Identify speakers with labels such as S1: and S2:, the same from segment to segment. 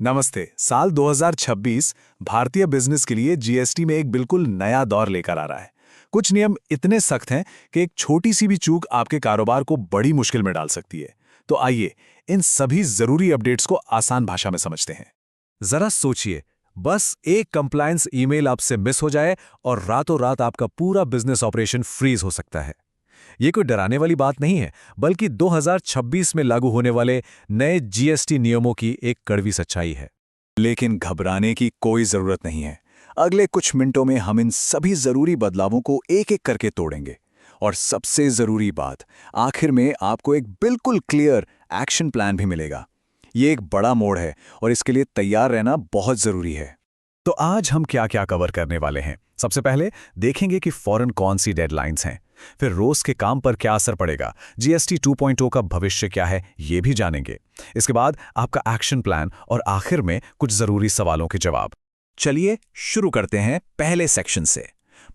S1: नमस्ते। साल 2026 भारतीय बिजनेस के लिए जीएसटी में एक बिल्कुल नया दौर लेकर आ रहा है। कुछ नियम इतने सख्त हैं कि एक छोटी सी भी चूक आपके कारोबार को बड़ी मुश्किल में डाल सकती है। तो आइए इन सभी जरूरी अपडेट्स को आसान भाषा में समझते हैं।
S2: जरा सोचिए, बस एक कंप्लायंस ईमेल आपसे मिस हो जाए और रातों रात आपका पूरा बिजनेस ऑपरेशन फ्रीज हो सकता है। ये कोई डराने वाली बात नहीं है, बल्कि 2026 में लागू होने वाले नए जीएसटी नियमों की एक कड़वी सच्चाई है।
S1: लेकिन घबराने की कोई जरूरत नहीं है। अगले कुछ मिनटों में हम इन सभी जरूरी बदलावों को एक एक करके तोड़ेंगे। और सबसे जरूरी बात, आखिर में आपको एक बिल्कुल क्लियर एक्शन प्लान भी मिलेगा। ये एक बड़ा मोड़ है और इसके लिए तैयार रहना बहुत जरूरी है।
S2: तो आज हम क्या क्या कवर करने वाले हैं? सबसे पहले देखेंगे कि फौरन कौन सी डेडलाइंस हैं। फिर रोज के काम पर क्या असर पड़ेगा, जीएसटी 2.0 का भविष्य क्या है, ये भी जानेंगे। इसके बाद आपका एक्शन प्लान और आखिर में कुछ जरूरी सवालों के जवाब।
S1: चलिए शुरू करते हैं पहले सेक्शन से।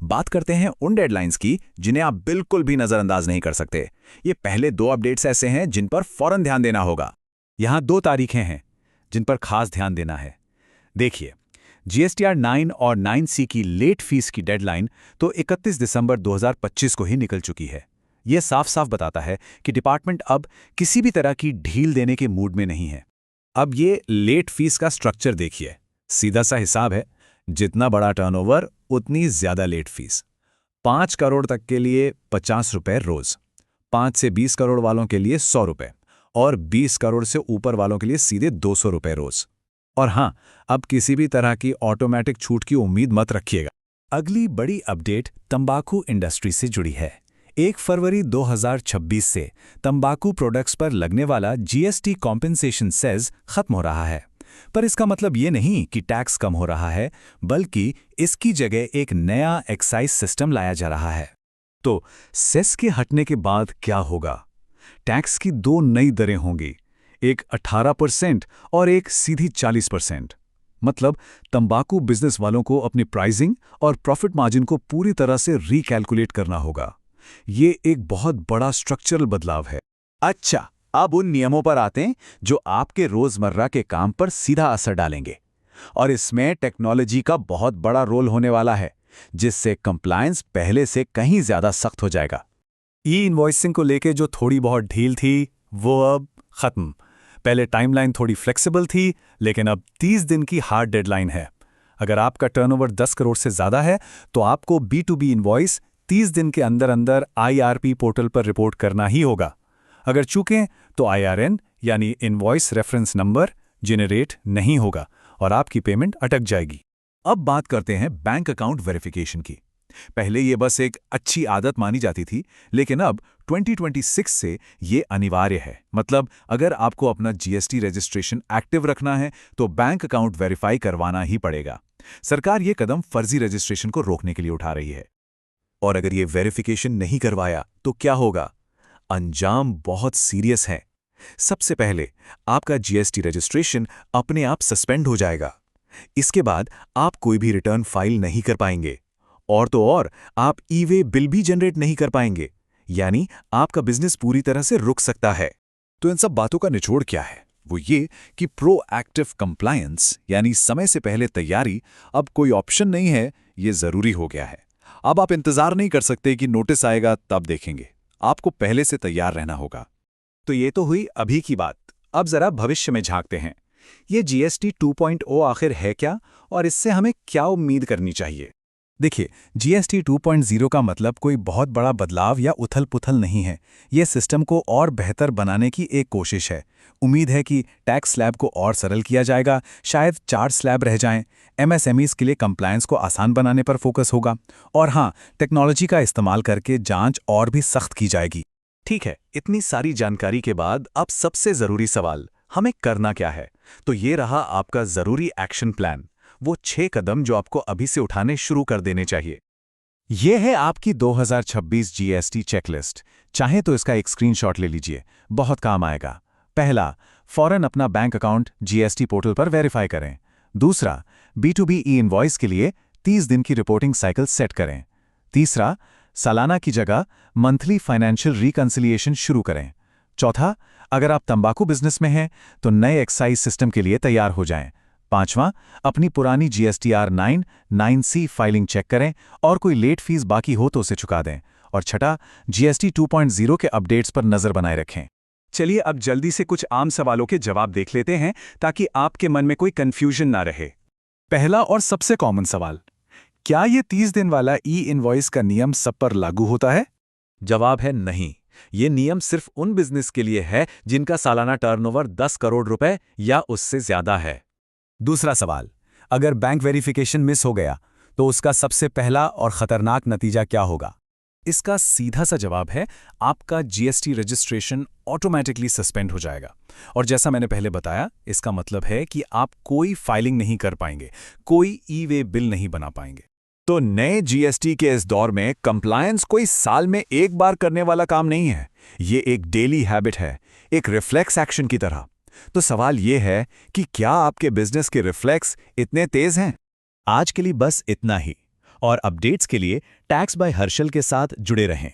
S1: बात करते हैं उन डेडलाइंस की जिन्हें आप बिल्कुल भी नजरअंदाज नहीं कर सकते। ये पहले दो अपडेट्स ऐसे हैं जिन पर फौरन ध्यान देना होगा।
S2: यहाँ 2 तारीखें हैं जिन पर खास ध्यान देना है। देखिए, जीएसटीआर 9 और 9C की लेट फीस की डेडलाइन तो 31 दिसंबर 2025 को ही निकल चुकी है। यह साफ साफ बताता है कि डिपार्टमेंट अब किसी भी तरह की ढील देने के मूड में नहीं है। अब ये लेट फीस का स्ट्रक्चर देखिए, सीधा सा हिसाब है, जितना बड़ा टर्नओवर उतनी ज्यादा लेट फीस। 5 करोड़ तक के लिए 50 रुपए रोज, 5 से 20 करोड़ वालों के लिए 100 रुपए और 20 करोड़ से ऊपर वालों के लिए सीधे 200 रुपए रोज। और हां, अब किसी भी तरह की ऑटोमेटिक छूट की उम्मीद मत रखिएगा। अगली बड़ी अपडेट तंबाकू इंडस्ट्री से जुड़ी है। 1 फरवरी 2026 से तंबाकू प्रोडक्ट्स पर लगने वाला जीएसटी कॉम्पेंसेशन सेस खत्म हो रहा है। पर इसका मतलब ये नहीं कि टैक्स कम हो रहा है, बल्कि इसकी जगह एक नया एक्साइज सिस्टम लाया जा रहा है। तो सेस के हटने के बाद क्या होगा? टैक्स की 2 नई दरें होंगी, एक 18% और एक सीधी 40%। मतलब तंबाकू बिजनेस वालों को अपनी प्राइसिंग और प्रॉफिट मार्जिन को पूरी तरह से रीकैलकुलेट करना होगा। ये एक बहुत बड़ा स्ट्रक्चरल बदलाव है।
S1: अच्छा, अब उन नियमों पर आते हैं जो आपके रोजमर्रा के काम पर सीधा असर डालेंगे। और इसमें टेक्नोलॉजी का बहुत बड़ा रोल होने वाला है, जिससे कंप्लायंस पहले से कहीं ज्यादा सख्त हो जाएगा।
S2: ई इनवॉइसिंग को लेके जो थोड़ी बहुत ढील थी, वो अब खत्म। पहले टाइमलाइन थोड़ी फ्लेक्सिबल थी, लेकिन अब 30 दिन की हार्ड डेडलाइन है। अगर आपका टर्नओवर 10 करोड़ से ज़्यादा है, तो आपको B2B इनवॉइस 30 दिन के अंदर अंदर IRP पोर्टल पर रिपोर्ट करना ही होगा। अगर चूकें तो IRN यानी इनवॉइस रेफरेंस नंबर जेनरेट नहीं होगा और आपकी पेमेंट अटक जाएगी।
S1: अब बात करते हैं बैंक अकाउंट वेरिफिकेशन की। पहले ये बस एक अच्छी आदत मानी जाती थी, लेकिन अब 2026 से ये अनिवार्य है। मतलब अगर आपको अपना जीएसटी रजिस्ट्रेशन एक्टिव रखना है तो बैंक अकाउंट वेरीफाई करवाना ही पड़ेगा। सरकार ये कदम फर्जी रजिस्ट्रेशन को रोकने के लिए उठा रही है। और अगर ये वेरिफिकेशन नहीं करवाया तो क्या होगा? अंजाम बहुत सीरियस है। सबसे पहले आपका जीएसटी रजिस्ट्रेशन अपने आप सस्पेंड हो जाएगा। इसके बाद आप कोई भी रिटर्न फाइल नहीं कर पाएंगे। और तो और आप ई-वे बिल भी जनरेट नहीं कर पाएंगे, यानी आपका बिजनेस पूरी तरह से रुक सकता है। तो इन सब बातों का निचोड़ क्या है? वो ये कि प्रोएक्टिव कंप्लायंस यानी समय से पहले तैयारी अब कोई ऑप्शन नहीं है, ये जरूरी हो गया है। अब आप इंतजार नहीं कर सकते कि नोटिस आएगा तब देखेंगे। आपको पहले से तैयार रहना होगा।
S2: तो ये तो हुई अभी की बात। अब जरा भविष्य में झांकते हैं। ये जीएसटी 2.0 आखिर है क्या और इससे हमें क्या उम्मीद करनी चाहिए? देखिए, जीएसटी 2.0 का मतलब कोई बहुत बड़ा बदलाव या उथल-पुथल नहीं है। ये सिस्टम को और बेहतर बनाने की एक कोशिश है। उम्मीद है कि टैक्स स्लैब को और सरल किया जाएगा, शायद 4 स्लैब रह जाएं। एमएसएमईज के लिए कंप्लायंस को आसान बनाने पर फोकस होगा। और हाँ, टेक्नोलॉजी का इस्तेमाल करके जांच और भी सख्त की जाएगी। ठीक है, इतनी सारी जानकारी के बाद अब सबसे ज़रूरी सवाल, हमें करना क्या है? तो ये रहा आपका ज़रूरी एक्शन प्लान। वो 6 कदम जो आपको अभी से उठाने शुरू कर देने चाहिए। यह है आपकी 2026 जीएसटी चेकलिस्ट। चाहे तो इसका एक स्क्रीनशॉट ले लीजिए, बहुत काम आएगा। पहला, फौरन अपना बैंक अकाउंट जीएसटी पोर्टल पर वेरीफाई करें। दूसरा, B2B ई इनवॉइस के लिए 30 दिन की रिपोर्टिंग साइकिल सेट करें। तीसरा, सालाना की जगह मंथली फाइनेंशियल रिकंसिलिएशन शुरू करें।
S1: चौथा, अगर आप तंबाकू बिजनेस में हैं तो नए एक्साइज सिस्टम के लिए तैयार हो जाएं। पांचवां, अपनी पुरानी GSTR 9, 9C फाइलिंग चेक करें और कोई लेट फीस बाकी हो तो उसे चुका दें। और छठा, GST 2.0 के अपडेट्स पर नजर बनाए रखें।
S2: चलिए अब जल्दी से कुछ आम सवालों के जवाब देख लेते हैं ताकि आपके मन में कोई कंफ्यूजन ना रहे।
S1: पहला और सबसे कॉमन सवाल, क्या ये 30 दिन वाला ई-इनवॉइस का नियम सब पर लागू होता है?
S2: जवाब है नहीं। ये नियम सिर्फ उन बिजनेस के लिए है जिनका सालाना टर्नओवर 10 करोड़ रुपए या उससे ज्यादा है।
S3: दूसरा सवाल, अगर बैंक वेरिफिकेशन मिस हो गया तो उसका सबसे पहला और खतरनाक नतीजा क्या होगा?
S1: इसका सीधा सा जवाब है, आपका GST रजिस्ट्रेशन ऑटोमेटिकली सस्पेंड हो जाएगा। और जैसा मैंने पहले बताया, इसका मतलब है कि आप कोई फाइलिंग नहीं कर पाएंगे, कोई ई-वे बिल नहीं बना पाएंगे।
S2: तो नए GST के इस दौर में कंप्लायंस कोई साल में एक बार करने वाला काम नहीं है। ये एक डेली हैबिट है, एक रिफ्लेक्स एक्शन की तरह। तो सवाल ये है कि क्या आपके बिजनेस के रिफ्लेक्स इतने तेज हैं?
S3: आज के लिए बस इतना ही, और अपडेट्स के लिए टैक्स बाय हर्षल के साथ जुड़े रहें।